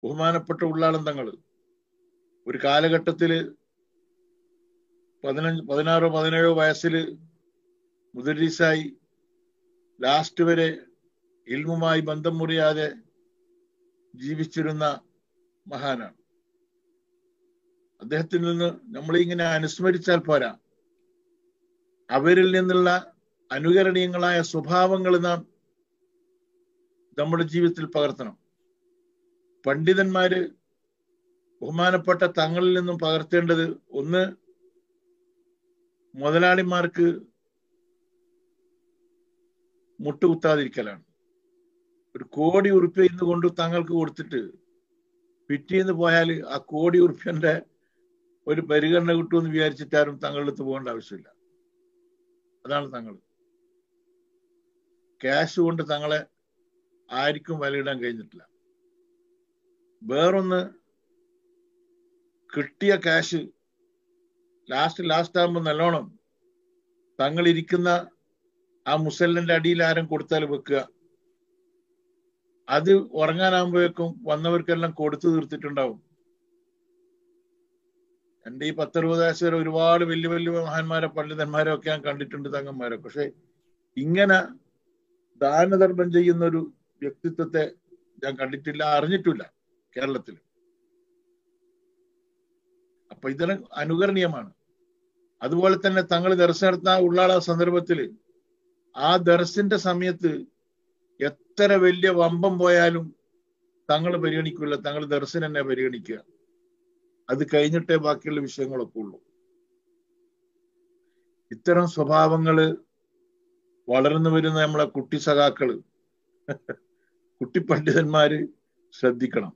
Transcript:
ബഹുമാനപ്പെട്ട ഉള്ളാളം തങ്ങൾ ഒരു കാലഘട്ടത്തില് 16-17 വയസ്സില് മുദരീസായി ലാസ്റ്റ് വരെ ഇൽമുമായി ബന്ധം മുറിയാതെ ജീവിച്ചിരുന്ന മഹാനാണ്. അദ്ദേഹത്തിൽ നിന്ന് നമ്മളിങ്ങനെ അനുസ്മരിച്ചാൽ പോരാ, അവരിൽ നിന്നുള്ള അനുകരണീയങ്ങളായ സ്വഭാവങ്ങൾ നാം നമ്മുടെ ജീവിതത്തിൽ പകർത്തണം. പണ്ഡിതന്മാര് ബഹുമാനപ്പെട്ട തങ്ങളിൽ നിന്നും പകർത്തേണ്ടത് ഒന്ന്, മുതലാളിമാർക്ക് മുട്ടുകുത്താതിരിക്കലാണ്. 1 കോടി ഉറുപ്പ്യ ഇന്ന് കൊണ്ട് തങ്ങൾക്ക് കൊടുത്തിട്ട് പിറ്റേന്ന് പോയാൽ ആ 1 കോടി ഉറുപ്പ്യന്റെ ഒരു പരിഗണന കിട്ടുമെന്ന് വിചാരിച്ചിട്ടാരും തങ്ങളുടെ അടുത്ത് പോകേണ്ട ആവശ്യമില്ല. അതാണ് തങ്ങൾ. ക്യാഷ് കൊണ്ട് തങ്ങളെ ആർക്കും വിലയിടാൻ കഴിഞ്ഞിട്ടില്ല. വേറൊന്ന്, കിട്ടിയ ക്യാഷ് ലാസ്റ്റ് ആകുമ്പോൾ നല്ലോണം തങ്ങൾ ഇരിക്കുന്ന ആ മുസല്ലന്റെ അടിയിൽ ആരും കൊടുത്താൽ വെക്കുക. അത് ഉറങ്ങാനാകുമ്പോഴേക്കും വന്നവർക്കെല്ലാം കൊടുത്തു തീർത്തിട്ടുണ്ടാവും. എൻ്റെ ഈ 10-60 വയസ്സ് വരെ ഒരുപാട് വലിയ വലിയ മഹാന്മാരെ പണ്ഡിതന്മാരെ ഒക്കെ ഞാൻ കണ്ടിട്ടുണ്ട്, തങ്ങന്മാരെ. പക്ഷെ ഇങ്ങനെ ദാനധർമ്മം ചെയ്യുന്ന ഒരു വ്യക്തിത്വത്തെ ഞാൻ കണ്ടിട്ടില്ല, അറിഞ്ഞിട്ടില്ല കേരളത്തിൽ. അപ്പൊ ഇതിന് അനുകരണീയമാണ്. അതുപോലെ തന്നെ തങ്ങൾ ദർസ് നടത്താൻ ഉള്ള സന്ദർഭത്തിൽ ആ ദർസിന്റെ സമയത്ത് എത്ര വലിയ വമ്പം പോയാലും തങ്ങൾ പരിഗണിക്കില്ല. തങ്ങൾ ദർസിനെ തന്നെ പരിഗണിക്കുക. അത് കഴിഞ്ഞിട്ടേ ബാക്കിയുള്ള വിഷയങ്ങളൊക്കെ ഉള്ളൂ. ഇത്തരം സ്വഭാവങ്ങള് വളർന്നു വരുന്ന നമ്മളെ കുട്ടി സഖാക്കള്, കുട്ടി പണ്ഡിതന്മാര് ശ്രദ്ധിക്കണം.